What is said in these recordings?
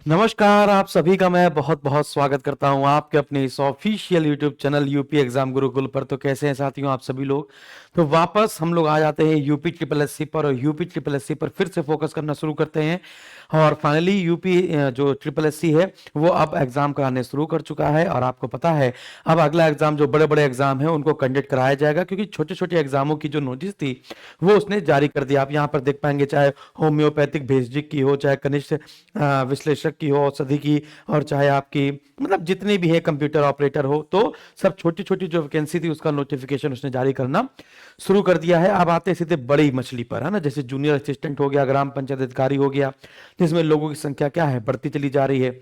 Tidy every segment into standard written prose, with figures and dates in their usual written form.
नमस्कार, आप सभी का मैं बहुत बहुत स्वागत करता हूं आपके अपने इस official YouTube channel UP exam Gurukul पर। तो कैसे हैं साथियों आप सभी लोग। तो वापस हम लोग आ जाते हैं यूपी ट्रिपल एससी पर, और यूपी ट्रिपल एससी पर फिर से फोकस करना शुरू करते हैं। और फाइनली यूपी जो ट्रिपल एससी है वो अब एग्जाम कराने शुरू कर चुका है। और आपको पता है अब अगला एग्जाम जो बड़े बड़े एग्जाम है उनको कंडक्ट कराया जाएगा, क्योंकि छोटे छोटे एग्जामों की जो नोटिस थी वो उसने जारी कर दिया। आप यहाँ पर देख पाएंगे, चाहे होम्योपैथिक भेजिक की हो, चाहे कनिष्ठ विश्लेषक की हो, औषधि की, और चाहे आपकी मतलब जितनी भी है कंप्यूटर ऑपरेटर हो, तो सब छोटी छोटी जो वैकेंसी थी उसका नोटिफिकेशन उसने जारी करना शुरू कर दिया है। अब आते हैं सीधे बड़ी मछली पर, है ना। जैसे जूनियर असिस्टेंट हो गया, ग्राम पंचायत अधिकारी हो गया, जिसमें लोगों की संख्या क्या है, बढ़ती चली जा रही है।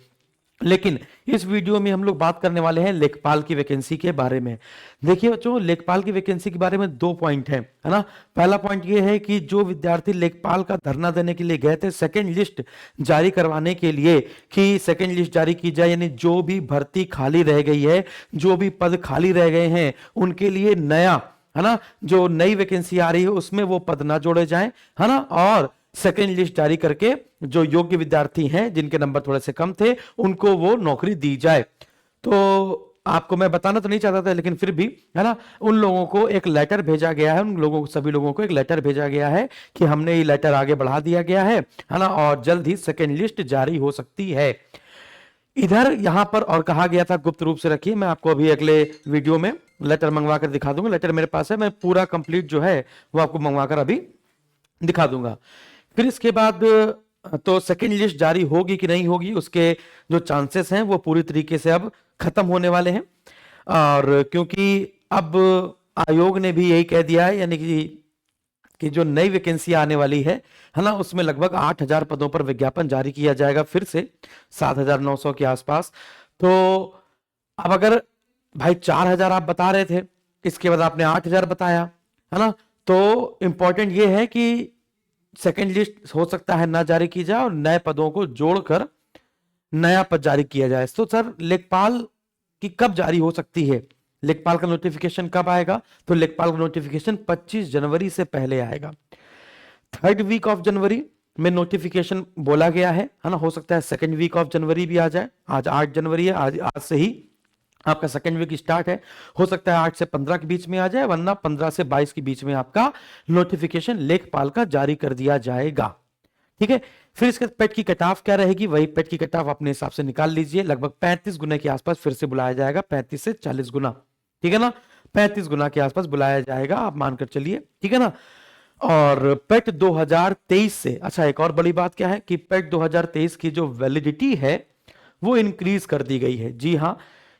लेकिन इस वीडियो में हम लोग बात करने वाले हैं लेखपाल की वैकेंसी के बारे में। देखिए बच्चों, लेखपाल की वैकेंसी के बारे में दो पॉइंट है ना। पहला पॉइंट ये है कि जो विद्यार्थी लेखपाल का धरना देने के लिए गए थे सेकंड लिस्ट जारी करवाने के लिए, कि सेकंड लिस्ट जारी की जाए, यानी जो भी भर्ती खाली रह गई है, जो भी पद खाली रह गए हैं, उनके लिए नया, है ना, जो नई वैकेंसी आ रही है उसमें वो पद ना जोड़े जाएं, है ना। और सेकेंड लिस्ट जारी करके जो योग्य विद्यार्थी हैं, जिनके नंबर थोड़े से कम थे, उनको वो नौकरी दी जाए। तो आपको मैं बताना तो नहीं चाहता था, लेकिन फिर भी, है ना, उन लोगों को एक लेटर भेजा गया है, उन लोगों को, सभी लोगों को एक लेटर भेजा गया है कि हमने ये लेटर आगे बढ़ा दिया गया है ना, और जल्द ही सेकेंड लिस्ट जारी हो सकती है। इधर यहां पर और कहा गया था गुप्त रूप से रखिए, मैं आपको अभी अगले वीडियो में लेटर मंगवा कर दिखा दूंगा। लेटर मेरे पास है, मैं पूरा कंप्लीट जो है वो आपको मंगवा कर अभी दिखा दूंगा। फिर इसके बाद तो सेकेंड लिस्ट जारी होगी कि नहीं होगी, उसके जो चांसेस हैं वो पूरी तरीके से अब खत्म होने वाले हैं। और क्योंकि अब आयोग ने भी यही कह दिया है, यानी कि जो नई वैकेंसी आने वाली है ना, उसमें लगभग 8,000 पदों पर विज्ञापन जारी किया जाएगा, फिर से 7,900 के आसपास। तो अब अगर भाई 4,000 आप बता रहे थे, इसके बाद आपने 8,000 बताया, है ना, तो इंपॉर्टेंट ये है कि सेकेंड लिस्ट हो सकता है ना जारी की जाए और नए पदों को जोड़कर नया पद जारी किया जाए। तो सर लेखपाल की कब जारी हो सकती है, लेखपाल का नोटिफिकेशन कब आएगा? तो लेखपाल का नोटिफिकेशन 25 जनवरी से पहले आएगा। थर्ड वीक ऑफ जनवरी में नोटिफिकेशन बोला गया है ना। हो सकता है सेकेंड वीक ऑफ जनवरी भी आ जाए। आज 8 जनवरी है, आज से ही आपका सेकेंड वीक स्टार्ट है। हो सकता है 8 से 15 के बीच में आ जाए, वरना 15 से 22 के बीच में आपका नोटिफिकेशन लेखपाल का जारी कर दिया जाएगा। ठीक है। फिर इसके पेट की कट ऑफ क्या रहेगी, वही पेट की कट ऑफ अपने हिसाब से निकाल लीजिए। लगभग 35 गुना के आसपास फिर से बुलाया जाएगा, 35 से 40 गुना। ठीक है ना, 35 गुना के आसपास बुलाया जाएगा, आप मानकर चलिए। ठीक है ना। और पेट 2023 से, अच्छा एक और बड़ी बात क्या है कि पेट 2023 की जो वैलिडिटी है वो इंक्रीज कर दी गई है। जी हाँ,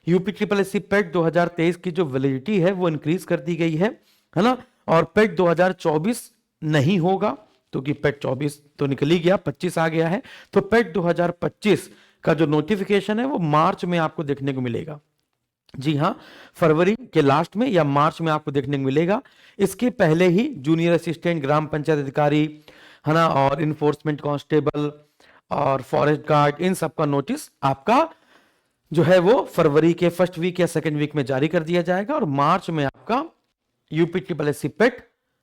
यूपी ट्रिपल एससी पेट 2023 की जो वैलिडिटी है वो इंक्रीज कर दी गई है ना। और पेट 2024 नहीं होगा, क्योंकि पेट 24 तो निकल ही गया, 25 आ गया है। तो पेट 2025 का जो नोटिफिकेशन है वो मार्च में आपको देखने को मिलेगा। जी हाँ, फरवरी के लास्ट में या मार्च में आपको देखने को मिलेगा। इसके पहले ही जूनियर असिस्टेंट, ग्राम पंचायत अधिकारी, है ना, और इन्फोर्समेंट कांस्टेबल और फॉरेस्ट गार्ड, इन सब का नोटिस आपका जो है वो फरवरी के फर्स्ट वीक या सेकेंड वीक में जारी कर दिया जाएगा। और मार्च में आपका यूपी ट्रिपल एससी पेट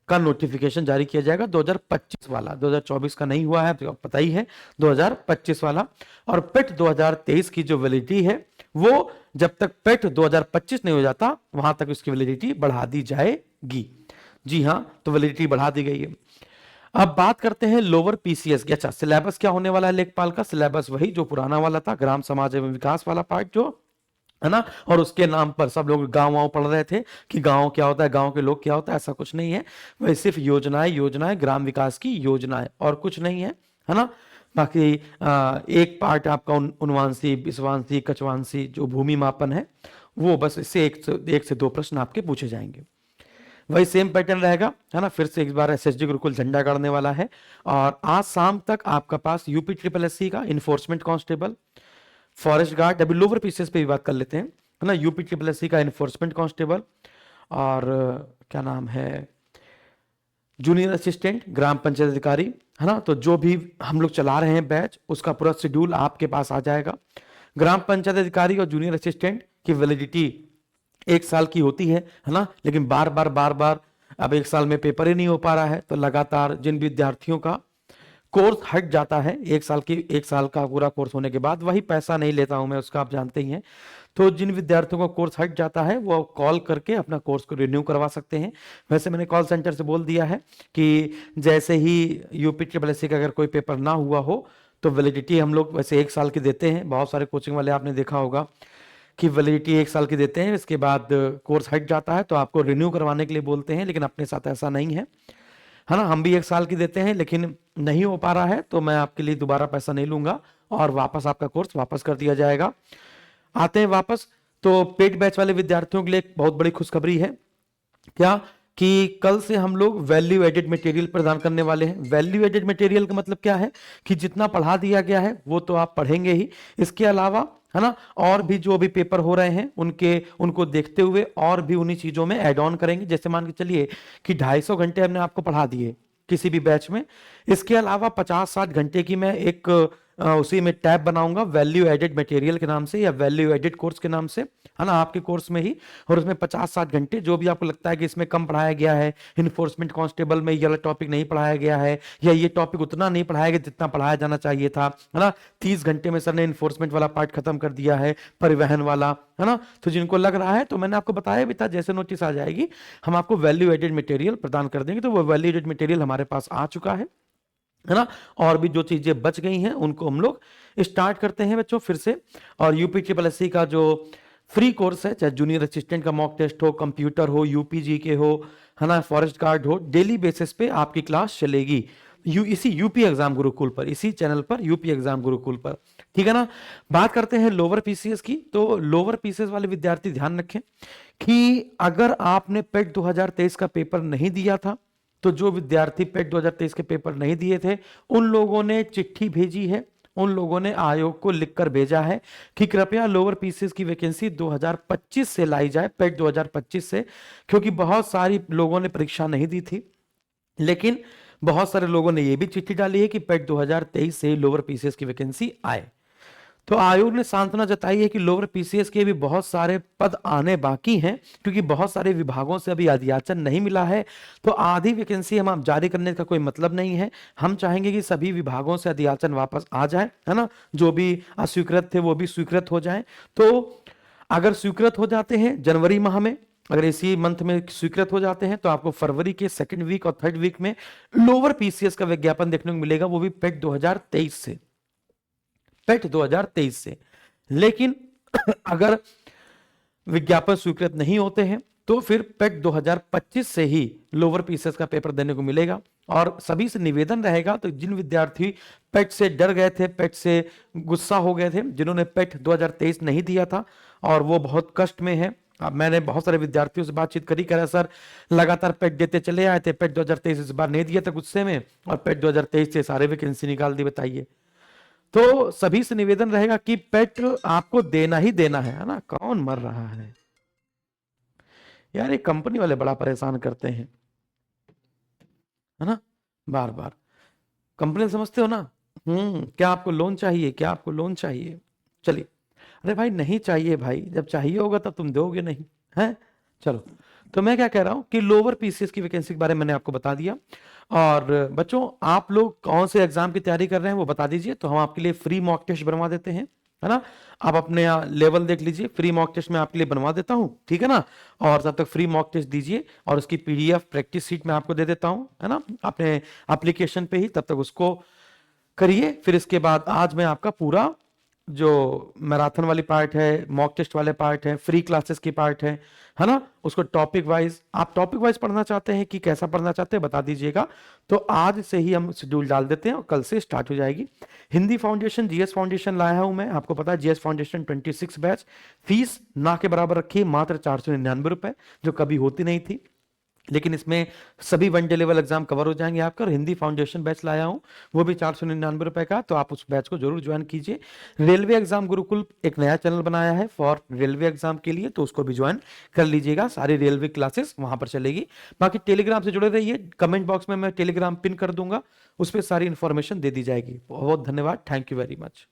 का नोटिफिकेशन जारी किया जाएगा, 2025 वाला। 2024 का नहीं हुआ है, तो पता ही है, 2025 वाला। और पेट 2023 की जो वैलिडिटी है वो जब तक पेट 2025 नहीं हो जाता वहां तक उसकी वैलिडिटी बढ़ा दी जाएगी। जी हां, तो वैलिडिटी बढ़ा दी गई है। अब बात करते हैं लोअर पीसीएस की। अच्छा, सिलेबस क्या होने वाला है लेखपाल का? सिलेबस वही जो पुराना वाला था, ग्राम समाज एवं विकास वाला पार्ट जो, है ना। और उसके नाम पर सब लोग गांव वाँव पढ़ रहे थे कि गांव क्या होता है, गांव के लोग क्या होता है। ऐसा कुछ नहीं है, वह सिर्फ योजनाएं योजनाएं, ग्राम विकास की योजनाएं, और कुछ नहीं है ना। बाकी एक पार्ट आपका उनवांशी, बिस्वांशी, कचवांशी जो भूमि मापन है, वो बस इससे एक से दो प्रश्न आपके पूछे जाएंगे। वही सेम पैटर्न रहेगा, है ना। फिर से एक बार एसएसजी गुरुकुल झंडा गाड़ने वाला है। और आज शाम तक आपका पास यूपी ट्रिपल एससी का इन्फोर्समेंट कांस्टेबल, फॉरेस्ट गार्ड, अभी लोअर पीसीएस पे भी बात कर लेते हैं, है ना। यूपी ट्रिपल एससी का इन्फोर्समेंट कांस्टेबल, और क्या नाम है, जूनियर असिस्टेंट, ग्राम पंचायत अधिकारी, है ना। तो जो भी हम लोग चला रहे हैं बैच, उसका पूरा शेड्यूल आपके पास आ जाएगा। ग्राम पंचायत अधिकारी और जूनियर असिस्टेंट की वैलिडिटी 1 साल की होती है ना। लेकिन बार बार अब 1 साल में पेपर ही नहीं हो पा रहा है, तो लगातार जिन विद्यार्थियों का कोर्स हट जाता है, 1 साल का पूरा कोर्स होने के बाद, वही पैसा नहीं लेता हूं मैं उसका, आप जानते ही हैं। तो जिन विद्यार्थियों का कोर्स हट जाता है वो कॉल करके अपना कोर्स को रिन्यू करवा सकते हैं। वैसे मैंने कॉल सेंटर से बोल दिया है कि जैसे ही यूपी ट्रिपल एस सी का अगर कोई पेपर ना हुआ हो तो वैलिडिटी हम लोग वैसे 1 साल की देते हैं। बहुत सारे कोचिंग वाले आपने देखा होगा कि वैलिडिटी 1 साल की देते हैं, इसके बाद कोर्स हट जाता है तो आपको रिन्यू करवाने के लिए बोलते हैं, लेकिन अपने साथ ऐसा नहीं है ना। हम भी 1 साल की देते हैं, लेकिन नहीं हो पा रहा है तो मैं आपके लिए दोबारा पैसा नहीं लूंगा और वापस आपका कोर्स वापस कर दिया जाएगा। आते हैं वापस, तो पेड बैच वाले विद्यार्थियों के लिए एक बहुत बड़ी खुशखबरी है। क्या कि कल से हम लोग वैल्यू एडेड मटेरियल प्रदान करने वाले हैं। वैल्यू एडेड मटेरियल का मतलब क्या है कि जितना पढ़ा दिया गया है वो तो आप पढ़ेंगे ही, इसके अलावा है ना और भी जो भी पेपर हो रहे हैं उनको देखते हुए और भी उन्हीं चीजों में ऐड ऑन करेंगे। जैसे मान के चलिए कि 250 घंटे हमने आपको पढ़ा दिए किसी भी बैच में, इसके अलावा 50-60 घंटे की मैं एक उसी में टैब बनाऊंगा वैल्यू एडेड मटेरियल के नाम से या वैल्यू एडेड कोर्स के नाम से, है ना, आपके कोर्स में ही। और उसमें 50-60 घंटे जो भी आपको लगता है कि इसमें कम पढ़ाया गया है, इन्फोर्समेंट कांस्टेबल में ये वाला टॉपिक नहीं पढ़ाया गया है या ये टॉपिक उतना नहीं पढ़ाया गया जितना पढ़ाया जाना चाहिए था, है ना। 30 घंटे में सर ने इन्फोर्समेंट वाला पार्ट खत्म कर दिया है, परिवहन वाला, है ना। तो जिनको लग रहा है, तो मैंने आपको बताया भी था जैसे नोटिस आ जाएगी हम आपको वैल्यू एडेड मटेरियल प्रदान कर देंगे। तो वो वैल्यू एडेड मटेरियल हमारे पास आ चुका है ना। और भी जो चीजें बच गई हैं उनको हम लोग स्टार्ट करते हैं बच्चों फिर से। और यूपी ट्रिपल एस सी का जो फ्री कोर्स है, चाहे जूनियर असिस्टेंट का मॉक टेस्ट हो, कंप्यूटर हो, यूपीजी के हो, है ना, फॉरेस्ट गार्ड हो, डेली बेसिस पे आपकी क्लास चलेगी इसी यूपी एग्जाम गुरुकुल पर, इसी चैनल पर, यूपी एग्जाम गुरुकुल पर, ठीक है ना। बात करते हैं लोअर पीसीएस की। तो लोअर पीसीएस वाले विद्यार्थी ध्यान रखें कि अगर आपने पेट 2023 का पेपर नहीं दिया था, तो जो विद्यार्थी पेट 2023 के पेपर नहीं दिए थे उन लोगों ने चिट्ठी भेजी है, उन लोगों ने आयोग को लिखकर भेजा है कि कृपया लोअर पीसीएस की वैकेंसी 2025 से लाई जाए, पेट 2025 से, क्योंकि बहुत सारी लोगों ने परीक्षा नहीं दी थी। लेकिन बहुत सारे लोगों ने यह भी चिट्ठी डाली है कि पेट 2023 से लोअर पीसीएस की वैकेंसी आए। तो आयोग ने सांत्वना जताई है कि लोअर पीसीएस के भी बहुत सारे पद आने बाकी हैं, क्योंकि बहुत सारे विभागों से अभी अध्याचन नहीं मिला है। तो आधी वैकेंसी हम आप जारी करने का कोई मतलब नहीं है। हम चाहेंगे कि सभी विभागों से अध्याचन वापस आ जाए, है ना, जो भी अस्वीकृत थे वो भी स्वीकृत हो जाए। तो अगर स्वीकृत हो जाते हैं जनवरी माह में, अगर इसी मंथ में स्वीकृत हो जाते हैं, तो आपको फरवरी के 2nd वीक और 3rd वीक में लोअर पीसीएस का विज्ञापन देखने को मिलेगा, वो भी पेट 2023 से, पेट 2023 से। लेकिन अगर विज्ञापन स्वीकृत नहीं होते हैं तो फिर पेट 2025 से ही लोअर पीसीएस का पेपर देने को मिलेगा। और सभी से निवेदन रहेगा, तो जिन विद्यार्थी पेट से डर गए थे, पेट से गुस्सा हो गए थे, जिन्होंने पेट 2023 नहीं दिया था और वो बहुत कष्ट में है, अब मैंने बहुत सारे विद्यार्थियों से बातचीत करी, कह रहा सर लगातार पेट देते चले आए थे, पेट 2023 इस बार नहीं दिया था गुस्से में, और पेट 2023 से सारे वैकेंसी निकाल दी, बताइए। तो सभी से निवेदन रहेगा कि पेट आपको देना ही देना है ना। कौन मर रहा है यार, ये कंपनी वाले बड़ा परेशान करते हैं, है ना, बार बार। कंपनी समझते हो ना, क्या आपको लोन चाहिए, क्या आपको लोन चाहिए, चलिए। अरे भाई नहीं चाहिए भाई, जब चाहिए होगा तब तुम दोगे नहीं, है। चलो, तो मैं क्या कह रहा हूं कि लोअर पीसीएस की वैकेंसी के बारे में मैंने आपको बता दिया। और बच्चों आप लोग कौन से एग्जाम की तैयारी कर रहे हैं वो बता दीजिए, तो हम आपके लिए फ्री मॉक टेस्ट बनवा देते हैं, है ना। आप अपने लेवल देख लीजिए, फ्री मॉक टेस्ट मैं आपके लिए बनवा देता हूं, ठीक है ना। और तब तक फ्री मॉक टेस्ट दीजिए और उसकी पीडीएफ प्रैक्टिस सीट मैं आपको दे देता हूं, है ना, अपने एप्लीकेशन पे ही, तब तक उसको करिए। फिर इसके बाद आज मैं आपका पूरा जो मैराथन वाली पार्ट है, मॉक टेस्ट वाले पार्ट है, फ्री क्लासेस की पार्ट है ना, उसको टॉपिक वाइज, आप टॉपिक वाइज पढ़ना चाहते हैं कि कैसा पढ़ना चाहते हैं बता दीजिएगा। तो आज से ही हम शेड्यूल डाल देते हैं और कल से स्टार्ट हो जाएगी। हिंदी फाउंडेशन, जीएस फाउंडेशन लाया हूं मैं, आपको पता है जीएस फाउंडेशन 26 बैच, फीस ना के बराबर रखी है, मात्र 499 रुपए, जो कभी होती नहीं थी, लेकिन इसमें सभी 1 डे लेवल एग्जाम कवर हो जाएंगे आपका। और हिंदी फाउंडेशन बैच लाया हूं, वो भी 499 रुपए का, तो आप उस बैच को जरूर ज्वाइन कीजिए। रेलवे एग्जाम गुरुकुल एक नया चैनल बनाया है फॉर रेलवे एग्जाम के लिए, तो उसको भी ज्वाइन कर लीजिएगा, सारी रेलवे क्लासेस वहां पर चलेगी। बाकी टेलीग्राम से जुड़े रहिए, कमेंट बॉक्स में मैं टेलीग्राम पिन कर दूंगा, उस पर सारी इंफॉर्मेशन दे दी जाएगी। बहुत धन्यवाद, थैंक यू वेरी मच।